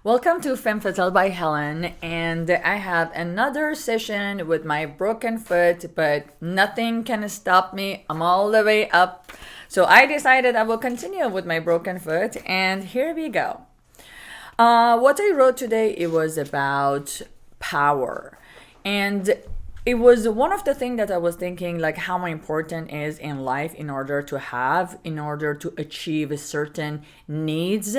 Welcome to Femme Fatale by Helen, and I have another session with my broken foot, but nothing can stop me. I'm all the way up. So I decided I will continue with my broken foot, and here we go. What I wrote today, it was about power. And it was one of the things that I was thinking, like how important is in life in order to achieve certain needs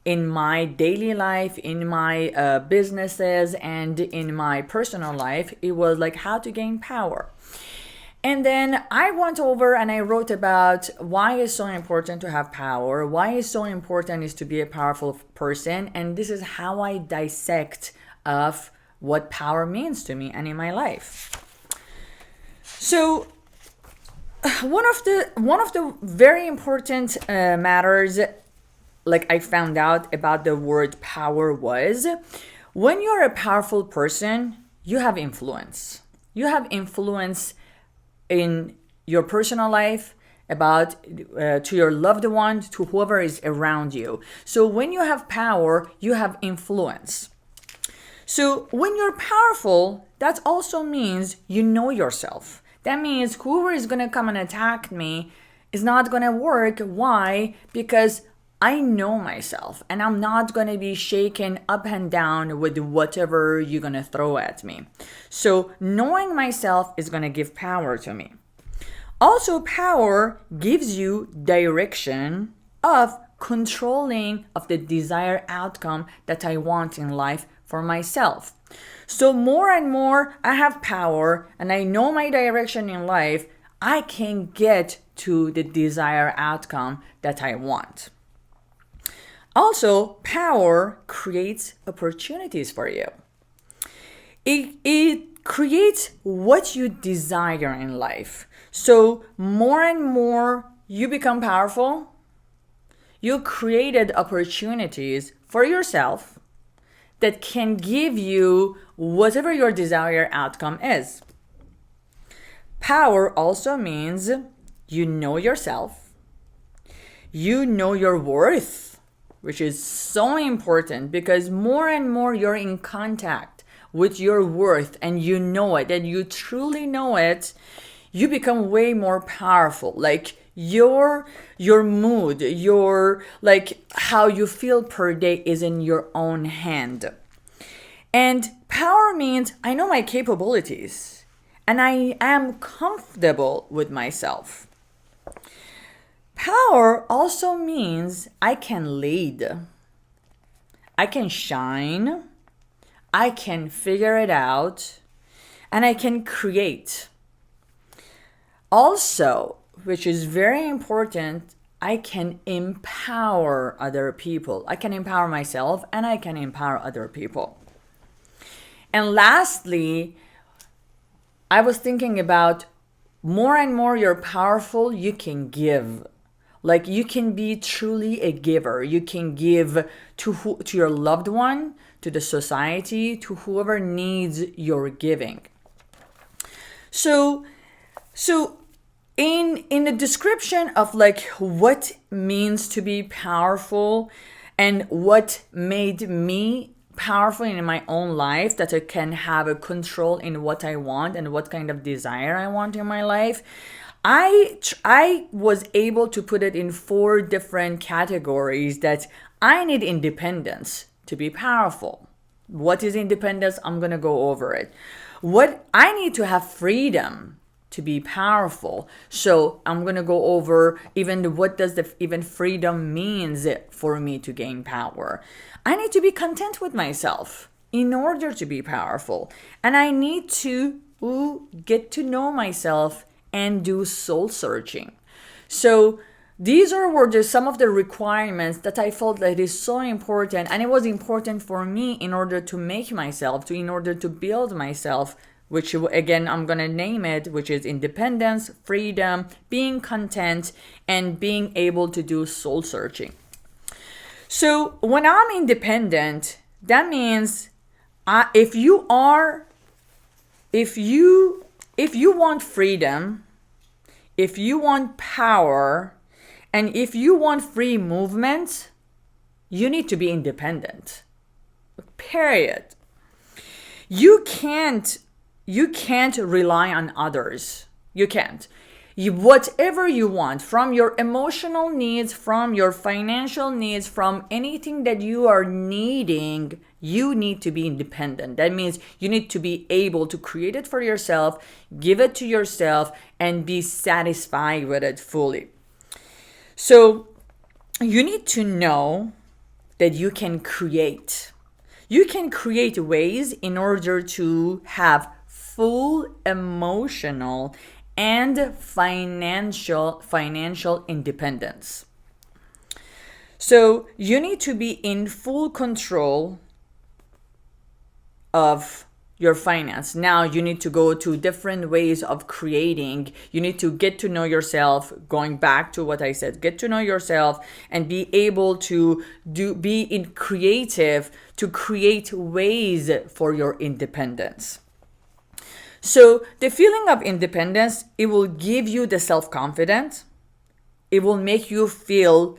in my daily life, in my businesses, and in my personal life. It was like how to gain power. And then I went over and I wrote about why it's so important to have power, why it's so important is to be a powerful person, and this is how I dissect of what power means to me and in my life. So one of the very important matters, like I found out about the word power, was when you're a powerful person, you have influence. You have influence in your personal life, about to your loved one, to whoever is around you. So when you have power, you have influence. So when you're powerful, that also means you know yourself. That means whoever is going to come and attack me is not going to work. Why? Because I know myself and I'm not going to be shaken up and down with whatever you're going to throw at me. So knowing myself is going to give power to me. Also, power gives you direction of controlling of the desired outcome that I want in life for myself. So more and more I have power and I know my direction in life, I can get to the desired outcome that I want. Also, power creates opportunities for you. It creates what you desire in life. So more and more you become powerful, you created opportunities for yourself that can give you whatever your desired outcome is. Power also means you know yourself, you know your worth, which is so important because more and more you're in contact with your worth and you know it and you truly know it, you become way more powerful. Like your mood, your like how you feel per day is in your own hand. And power means I know my capabilities and I am comfortable with myself. Power also means I can lead, I can shine, I can figure it out, and I can create. Also, which is very important, I can empower other people. I can empower myself and I can empower other people. And lastly, I was thinking about more and more you're powerful, you can give. Like you can be truly a giver. You can give to your loved one, to the society, to whoever needs your giving. So in the description of like what means to be powerful and what made me powerful in my own life, that I can have a control in what I want and what kind of desire I want in my life, I was able to put it in 4 different categories. That I need independence to be powerful. What is independence? I'm going to go over it. What I need to have freedom to be powerful. So I'm going to go over even what does even freedom means for me to gain power. I need to be content with myself in order to be powerful. And I need to get to know myself and do soul searching. So these were just some of the requirements that I felt that is so important, and it was important for me in order to make myself, in order to build myself, which again I'm gonna name it, which is independence, freedom, being content, and being able to do soul searching. So when I'm independent, that means if you want freedom, if you want power, and if you want free movement, you need to be independent. Period. You can't rely on others. You can't. Whatever you want, from your emotional needs, from your financial needs, from anything that you are needing, you need to be independent. That means you need to be able to create it for yourself, give it to yourself, and be satisfied with it fully. So you need to know that you can create. You can create ways in order to have full emotional and financial independence. So you need to be in full control of your finance. Now you need to go to different ways of creating. You need to get to know yourself, going back to what I said, get to know yourself and be able to be in creative to create ways for your independence. So the feeling of independence, it will give you the self-confidence. It will make you feel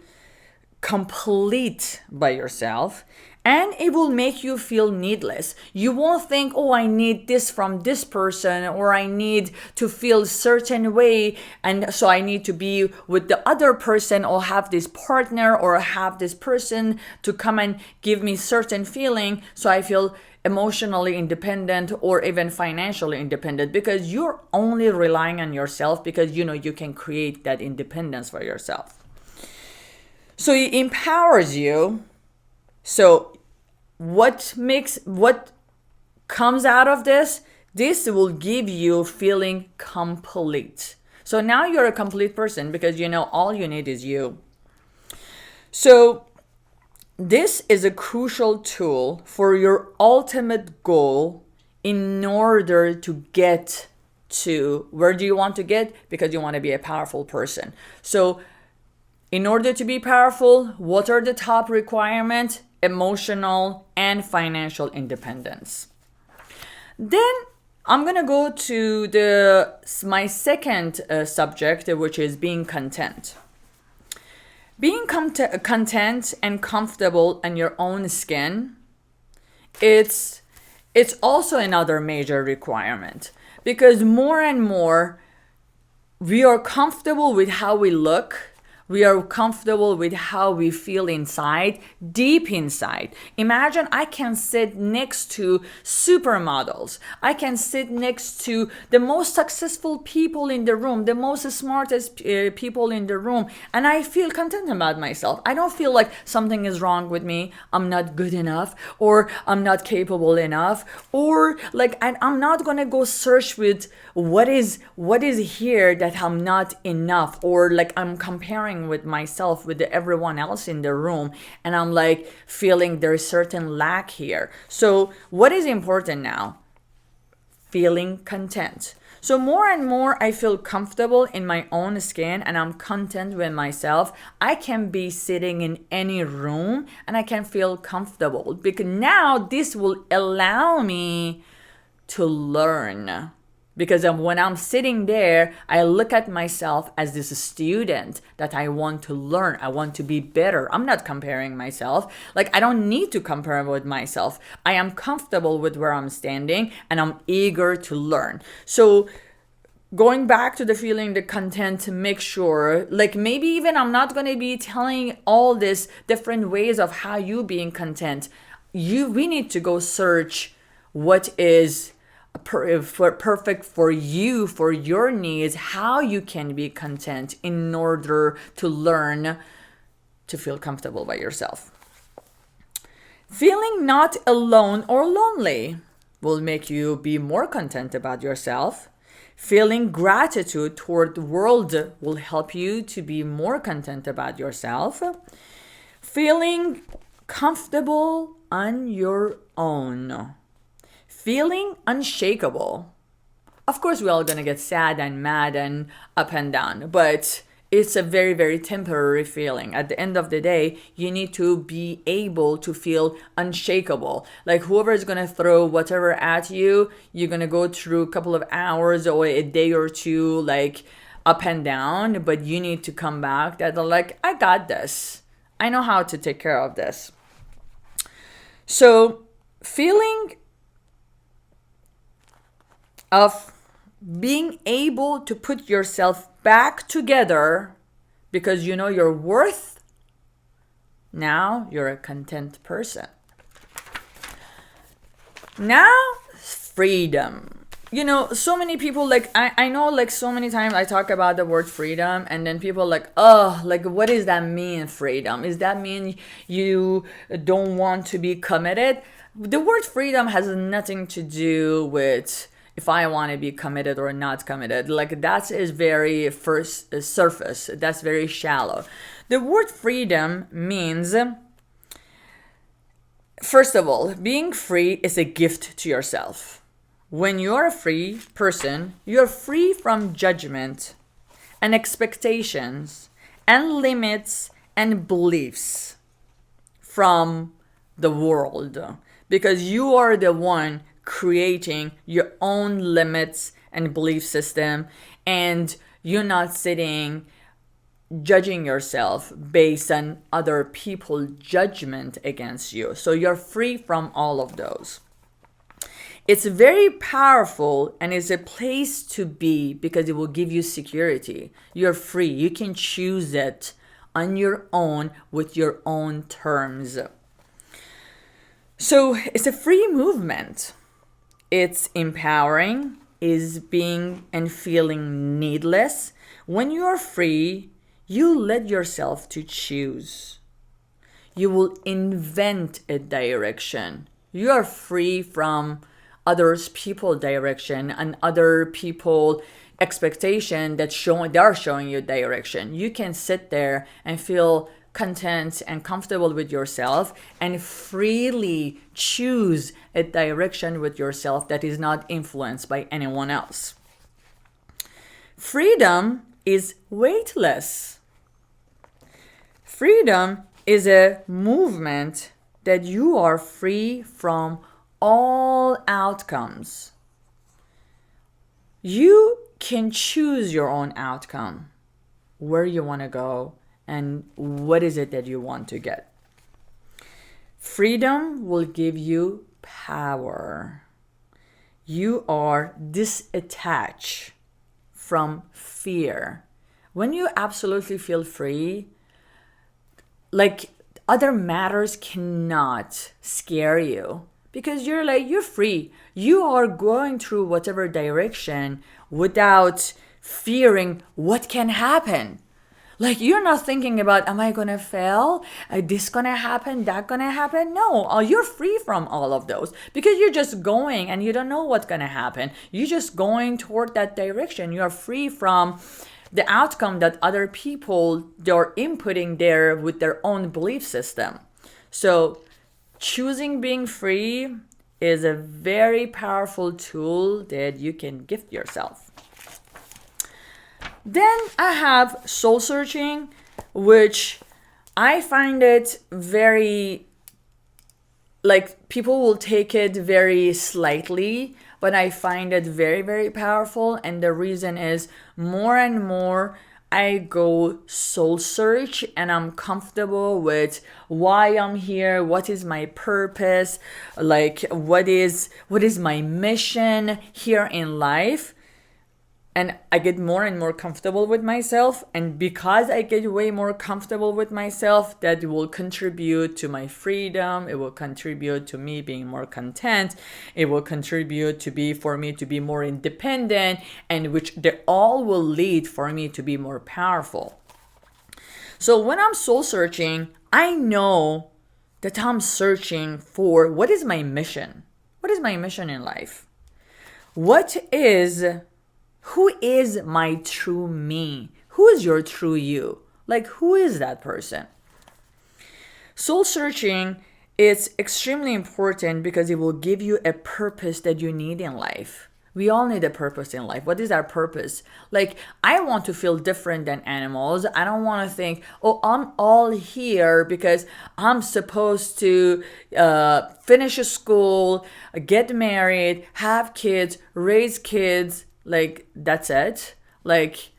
complete by yourself. And it will make you feel needless. You won't think, oh, I need this from this person, or I need to feel certain way, and so I need to be with the other person, or have this partner, or have this person to come and give me certain feeling, so I feel emotionally independent or even financially independent, because you're only relying on yourself, because you know you can create that independence for yourself. So it empowers you. So what comes out of this? This will give you feeling complete. So now you're a complete person, because you know all you need is you. So this is a crucial tool for your ultimate goal in order to get to where do you want to get? Because you want to be a powerful person. So in order to be powerful, what are the top requirements? Emotional and financial independence. Then I'm gonna go to my second subject, which is being content. Being content and comfortable in your own skin, it's also another major requirement, because more and more we are comfortable with how we look. We are comfortable with how we feel inside, deep inside. Imagine I can sit next to supermodels. I can sit next to the most successful people in the room, the most smartest people in the room, and I feel content about myself. I don't feel like something is wrong with me. I'm not good enough, or I'm not capable enough, or like I'm not gonna go search with what is here that I'm not enough, or like I'm comparing with myself with everyone else in the room, and I'm like feeling there's certain lack here. So what is important now? Feeling content. So more and more I feel comfortable in my own skin, and I'm content with myself. I can be sitting in any room and I can feel comfortable, because now this will allow me to learn. Because when I'm sitting there, I look at myself as this student that I want to learn. I want to be better. I'm not comparing myself. Like, I don't need to compare with myself. I am comfortable with where I'm standing, and I'm eager to learn. So going back to the feeling, the content, to make sure, like maybe even I'm not going to be telling all this different ways of how you being content. We need to go search what is perfect for you, for your needs, how you can be content in order to learn to feel comfortable by yourself. Feeling not alone or lonely will make you be more content about yourself. Feeling gratitude toward the world will help you to be more content about yourself. Feeling comfortable on your own. Feeling unshakable. Of course, we're all gonna get sad and mad and up and down, but it's a very, very temporary feeling. At the end of the day, you need to be able to feel unshakable. Like whoever is gonna throw whatever at you, you're gonna go through a couple of hours or a day or two, like up and down, but you need to come back that are like, I got this. I know how to take care of this. So feeling of being able to put yourself back together because you know your worth. Now you're a content person. Now, freedom. So many people, like, I know, like, so many times I talk about the word freedom, and then people like, oh, like, what does that mean, freedom? Does that mean you don't want to be committed? The word freedom has nothing to do with if I want to be committed or not committed. Like, that is very surface. That's very shallow. The word freedom means, first of all, being free is a gift to yourself. When you're a free person, you're free from judgment and expectations and limits and beliefs from the world, because you are the one creating your own limits and belief system, and you're not sitting judging yourself based on other people's judgment against you. So you're free from all of those. It's very powerful, and it's a place to be because it will give you security. You're free. You can choose it on your own with your own terms. So it's a free movement. It's empowering, is being and feeling needless. When you're free, you let yourself to choose. You will invent a direction. You are free from others people direction and other people expectation that they're showing you direction. You can sit there and feel content and comfortable with yourself and freely choose a direction with yourself that is not influenced by anyone else. Freedom is weightless. Freedom is a movement that you are free from all outcomes. You can choose your own outcome, where you want to go, and what is it that you want to get. Freedom will give you power. You are disattached from fear. When you absolutely feel free, like, other matters cannot scare you because you're free. You are going through whatever direction without fearing what can happen. Like, you're not thinking about, am I gonna fail? This gonna happen? That gonna happen? No, you're free from all of those because you're just going and you don't know what's gonna happen. You're just going toward that direction. You're free from the outcome that other people, they're inputting there with their own belief system. So choosing being free is a very powerful tool that you can gift yourself. Then I have soul searching, which I find it very, like, people will take it very slightly, but I find it very, very powerful. And the reason is, more and more I go soul search and I'm comfortable with why I'm here, what is my purpose, like what is my mission here in life. And I get more and more comfortable with myself. And because I get way more comfortable with myself, that will contribute to my freedom. It will contribute to me being more content. It will contribute for me to be more independent, and which they all will lead for me to be more powerful. So when I'm soul searching, I know that I'm searching for what is my mission? What is my mission in life? Who is my true me? Who is your true you? Like, who is that person? Soul searching is extremely important because it will give you a purpose that you need in life. We all need a purpose in life. What is our purpose? Like, I want to feel different than animals. I don't want to think, oh, I'm all here because I'm supposed to finish a school, get married, have kids, raise kids. Like, that's it. Like,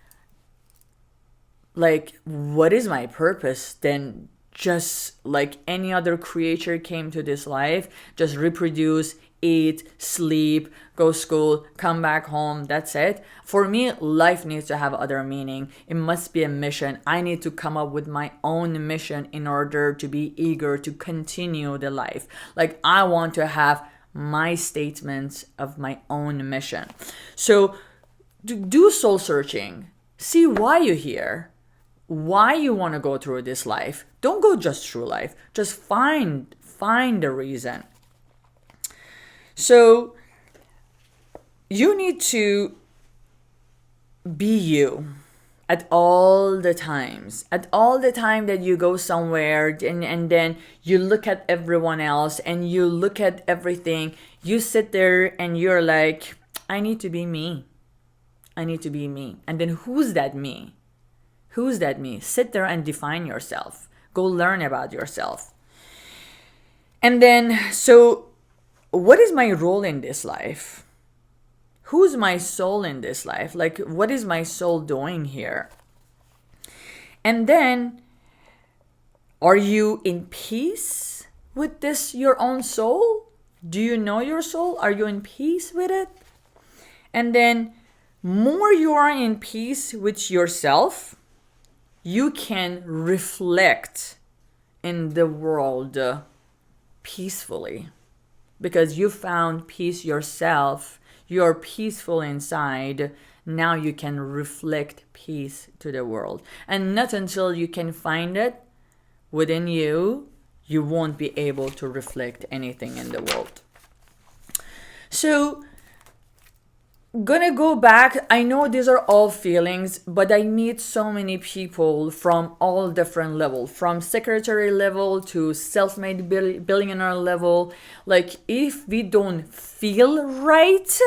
what is my purpose? Then just like any other creature came to this life, just reproduce, eat, sleep, go school, come back home, that's it. For me, life needs to have other meaning. It must be a mission. I need to come up with my own mission in order to be eager to continue the life. Like, I want to have my statements of my own mission. So do soul searching. See why you're here, why you want to go through this life. Don't go just through life. Just find the reason. So you need to be you at all the times. At all the time that you go somewhere and then you look at everyone else and you look at everything, you sit there and you're like, I need to be me. I need to be me. And then who's that me? Who's that me? Sit there and define yourself. Go learn about yourself. And then, so what is my role in this life? Who's my soul in this life? Like, what is my soul doing here? And then, are you in peace with this, your own soul? Do you know your soul? Are you in peace with it? And then, more you are in peace with yourself, you can reflect in the world peacefully. Because you found peace yourself, you're peaceful inside, now you can reflect peace to the world. And not until you can find it within you, you won't be able to reflect anything in the world. So, gonna go back. I know these are all feelings, but I meet so many people from all different levels, from secretary level to self-made billionaire level. Like, if we don't feel right,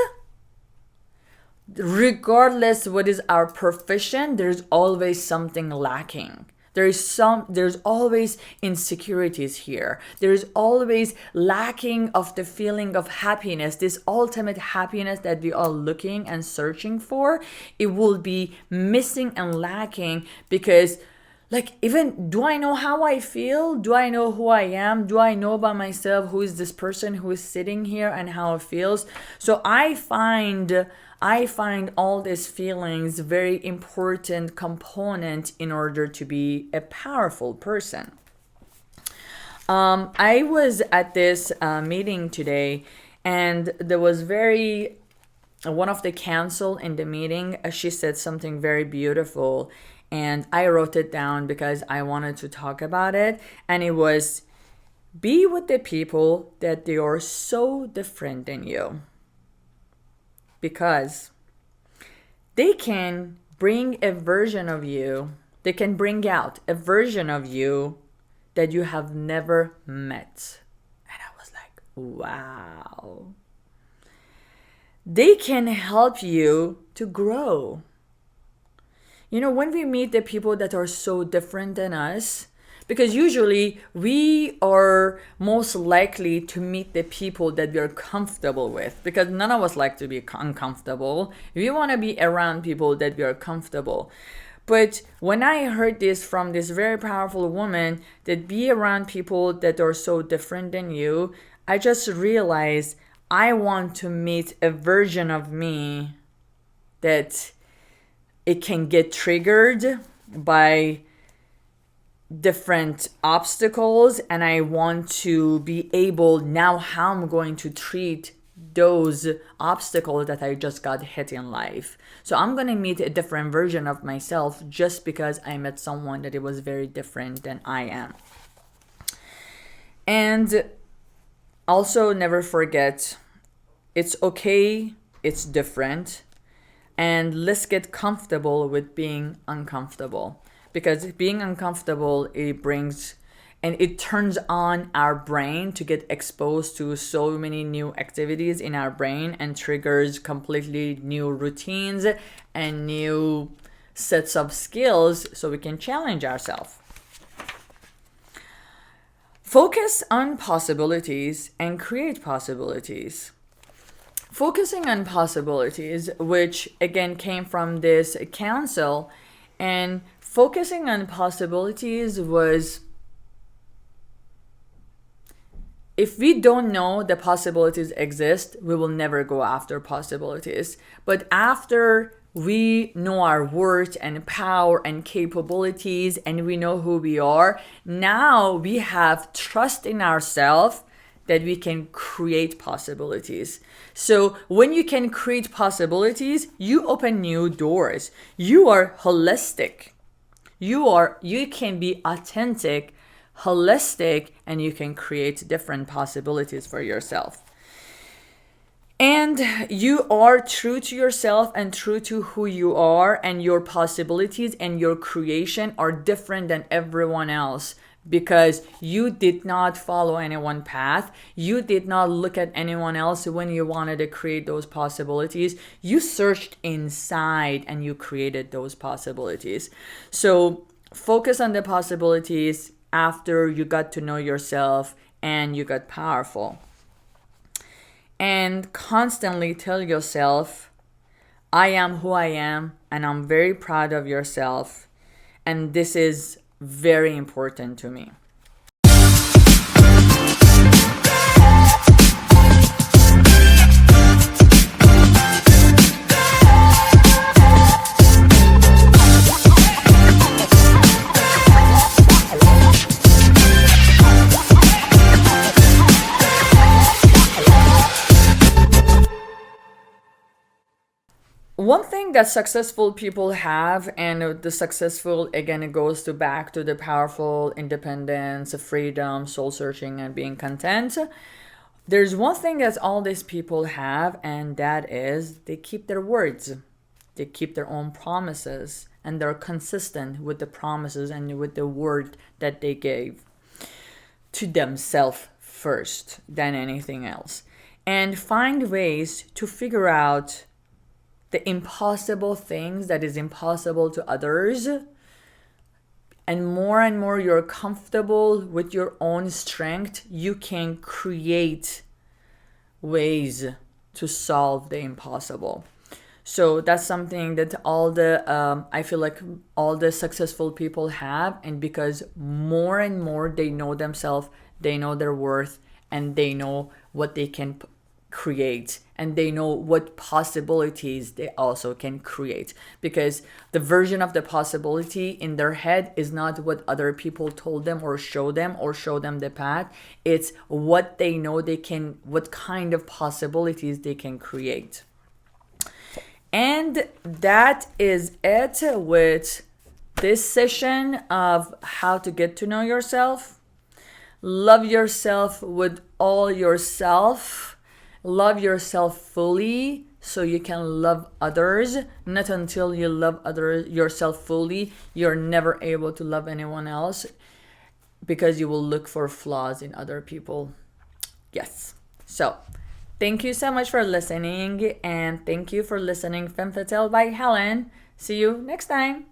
regardless what is our profession, there's always something lacking. There's always insecurities here. There's always lacking of the feeling of happiness, this ultimate happiness that we are looking and searching for. It will be missing and lacking because, like, even, do I know how I feel? Do I know who I am? Do I know about myself? Who is this person who is sitting here and how it feels? So I find all these feelings very important component in order to be a powerful person. I was at this meeting today, and there was one of the council in the meeting, she said something very beautiful, and I wrote it down because I wanted to talk about it. And it was, be with the people that they are so different than you. Because they can bring a version of you, they can bring out a version of you that you have never met. And I was like, wow. They can help you to grow. You know, when we meet the people that are so different than us, because usually we are most likely to meet the people that we are comfortable with, because none of us like to be uncomfortable. We want to be around people that we are comfortable. But when I heard this from this very powerful woman, that be around people that are so different than you, I just realized I want to meet a version of me that it can get triggered by different obstacles, and I want to be able now how I'm going to treat those obstacles that I just got hit in life. So I'm going to meet a different version of myself just because I met someone that it was very different than I am. And also never forget, it's okay, it's different, and let's get comfortable with being uncomfortable. Because being uncomfortable, it brings and it turns on our brain to get exposed to so many new activities in our brain and triggers completely new routines and new sets of skills so we can challenge ourselves. Focus on possibilities and create possibilities. Focusing on possibilities, which again came from this council, and focusing on possibilities was if we don't know the possibilities exist, we will never go after possibilities. But after we know our worth and power and capabilities and we know who we are, now we have trust in ourselves that we can create possibilities. So when you can create possibilities, you open new doors. You are holistic. You can be authentic, holistic, and you can create different possibilities for yourself. And you are true to yourself and true to who you are, and your possibilities and your creation are different than everyone else because you did not follow any one path. You did not look at anyone else when you wanted to create those possibilities. You searched inside and you created those possibilities. So focus on the possibilities after you got to know yourself and you got powerful. And constantly tell yourself, I am who I am, and I'm very proud of yourself. And this is very important to me. One thing that successful people have, and the successful, again, it goes to back to the powerful independence, freedom, soul searching, and being content. There's one thing that all these people have, and that is they keep their words. They keep their own promises, and they're consistent with the promises and with the word that they gave to themselves first than anything else. And find ways to figure out the impossible things that is impossible to others, and more you're comfortable with your own strength, you can create ways to solve the impossible. So that's something that I feel like all the successful people have, and because more and more they know themselves, they know their worth, and they know what they can create, and they know what possibilities they also can create, because the version of the possibility in their head is not what other people told them or show them the path. It's what they know they can, what kind of possibilities they can create. And that is it with this session of how to get to know yourself. Love yourself with all yourself. Love yourself fully so you can love others. Not until you love yourself fully, you're never able to love anyone else, because you will look for flaws in other people. Yes. So, thank you so much for listening, and thank you for listening Femme Fatale by Helen. See you next time.